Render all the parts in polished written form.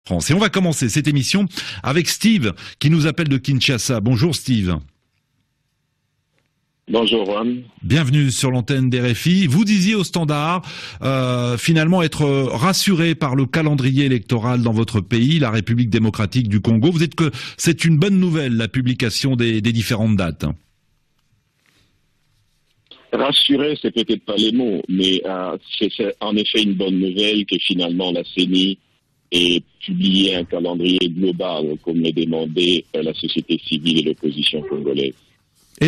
France. Et on va commencer cette émission avec Steve qui nous appelle de Kinshasa. Bonjour Steve. Bonjour Juan. Bienvenue sur l'antenne d'RFI. Vous disiez au Standard finalement être rassuré par le calendrier électoral dans votre pays, la République démocratique du Congo. Vous dites que c'est une bonne nouvelle, la publication des différentes dates. Rassuré, c'est peut-être pas les mots, mais c'est en effet une bonne nouvelle que finalement la CENI ait publié un calendrier global comme l'a demandé la société civile et l'opposition congolaise. Et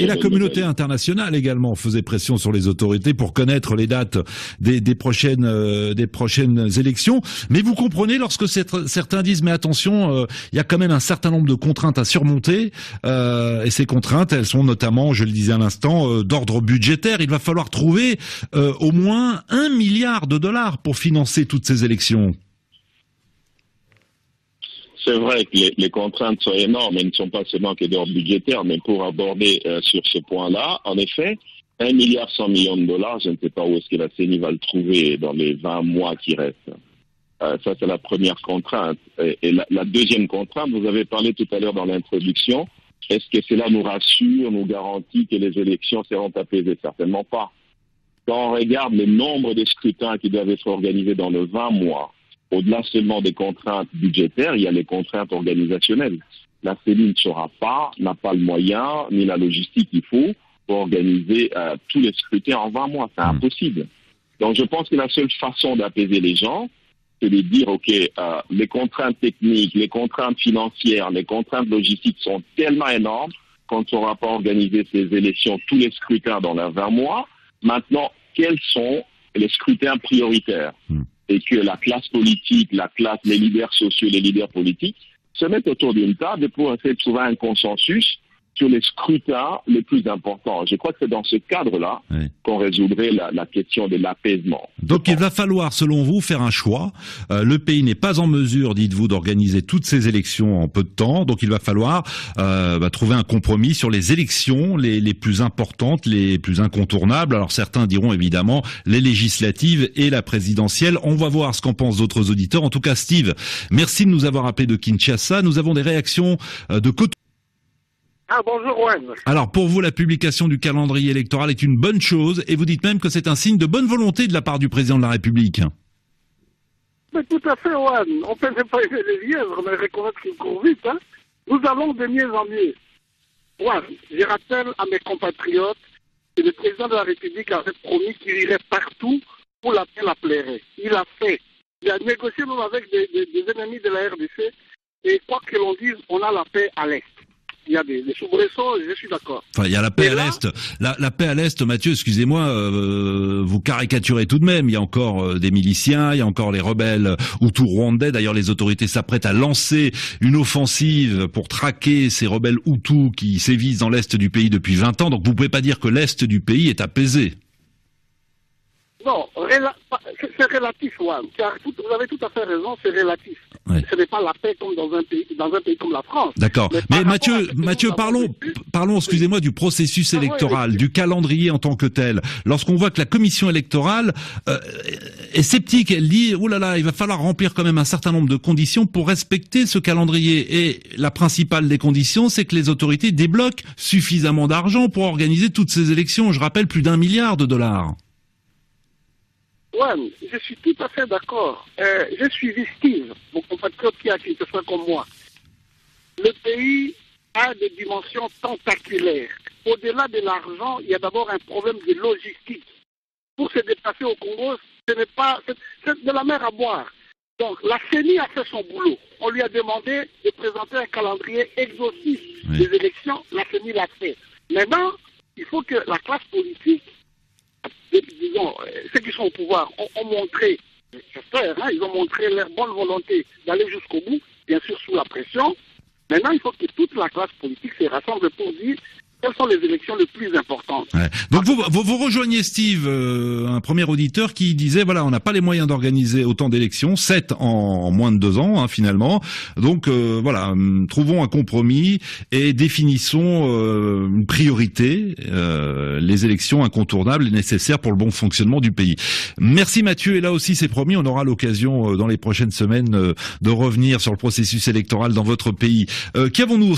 la communauté internationale également faisait pression sur les autorités pour connaître les dates des prochaines élections. Mais vous comprenez lorsque certains disent mais attention, il y a quand même un certain nombre de contraintes à surmonter. Et ces contraintes, elles sont notamment, je le disais à l'instant, d'ordre budgétaire. Il va falloir trouver au moins $1 milliard pour financer toutes ces élections. C'est vrai que les contraintes sont énormes, elles ne sont pas seulement que d'ordre budgétaire, mais pour aborder sur ce point-là, en effet, $1,1 milliard, je ne sais pas où est-ce que la CENI va le trouver dans les 20 mois qui restent. Ça, c'est la première contrainte. Et la deuxième contrainte, vous avez parlé tout à l'heure dans l'introduction, est-ce que cela nous rassure, nous garantit que les élections seront apaisées? Certainement pas. Quand on regarde le nombre de scrutins qui doivent être organisés dans les 20 mois, au-delà seulement des contraintes budgétaires, il y a les contraintes organisationnelles. La CENI n'a pas le moyen ni la logistique qu'il faut pour organiser tous les scrutins en 20 mois. C'est impossible. Donc je pense que la seule façon d'apaiser les gens, c'est de dire, OK, les contraintes techniques, les contraintes financières, les contraintes logistiques sont tellement énormes qu'on ne saura pas organiser ces élections, tous les scrutins dans les 20 mois. Maintenant, quels sont les scrutins prioritaires? Et que la classe politique, les leaders sociaux, les leaders politiques se mettent autour d'une table pour essayer de trouver un consensus sur les scrutins les plus importants. Je crois que c'est dans ce cadre-là qu'on résoudrait la question de l'apaisement. Donc il va falloir, selon vous, faire un choix. Le pays n'est pas en mesure, dites-vous, d'organiser toutes ces élections en peu de temps. Donc il va falloir trouver un compromis sur les élections les plus importantes, les plus incontournables. Alors certains diront évidemment les législatives et la présidentielle. On va voir ce qu'en pensent d'autres auditeurs. En tout cas, Steve, merci de nous avoir appelé de Kinshasa. Nous avons des réactions de Cotonou. Ah, bonjour, Juan. Alors, pour vous, la publication du calendrier électoral est une bonne chose, et vous dites même que c'est un signe de bonne volonté de la part du président de la République. Mais tout à fait, Juan. On ne peut pas aimer les lièvres, mais reconnaître qu'ils courent vite. Hein. Nous allons de mieux en mieux. Juan, je rappelle à mes compatriotes que le président de la République avait promis qu'il irait partout où la paix l'appellerait. Il a fait. Il a négocié même avec des ennemis de la RDC, et quoi que l'on dise, on a la paix à l'Est. Il y a des soubresauts, je suis d'accord. Enfin, il y a la paix à l'Est. La paix à l'Est, Mathieu, excusez-moi, vous caricaturez tout de même. Il y a encore des miliciens, il y a encore les rebelles Hutus-rwandais. D'ailleurs, les autorités s'apprêtent à lancer une offensive pour traquer ces rebelles Hutus qui sévissent dans l'Est du pays depuis 20 ans. Donc, vous pouvez pas dire que l'Est du pays est apaisé. Non, c'est relatif, Juan. Vous avez tout à fait raison, c'est relatif. Oui. Ce n'est pas la paix comme dans un pays comme la France. D'accord. Mais Mathieu, parlons, excusez-moi, du processus électoral, du calendrier en tant que tel. Lorsqu'on voit que la commission électorale est sceptique, elle dit, oh là là, il va falloir remplir quand même un certain nombre de conditions pour respecter ce calendrier. Et la principale des conditions, c'est que les autorités débloquent suffisamment d'argent pour organiser toutes ces élections. Je rappelle, plus d'1 milliard de dollars. Ouais, je suis tout à fait d'accord. Je suis Steve, mon compatriote qui a quelque chose comme moi. Le pays a des dimensions tentaculaires. Au-delà de l'argent, il y a d'abord un problème de logistique. Pour se déplacer au Congo, c'est de la mer à boire. Donc, la CENI a fait son boulot. On lui a demandé de présenter un calendrier exhaustif des élections. La CENI l'a fait. Maintenant, il faut que la classe politique, disons, ceux qui sont au pouvoir ont montré, j'espère, ils ont montré leur bonne volonté d'aller jusqu'au bout, bien sûr sous la pression. Maintenant, il faut que toute la classe politique se rassemble pour dire quelles sont les élections les plus importantes. Ouais. Donc vous rejoignez Steve, un premier auditeur qui disait voilà, on n'a pas les moyens d'organiser autant d'élections, 7 en moins de 2 ans finalement. Donc voilà, trouvons un compromis et définissons une priorité, les élections incontournables et nécessaires pour le bon fonctionnement du pays. Merci Mathieu, et là aussi c'est promis, on aura l'occasion dans les prochaines semaines de revenir sur le processus électoral dans votre pays. Qu'avons-nous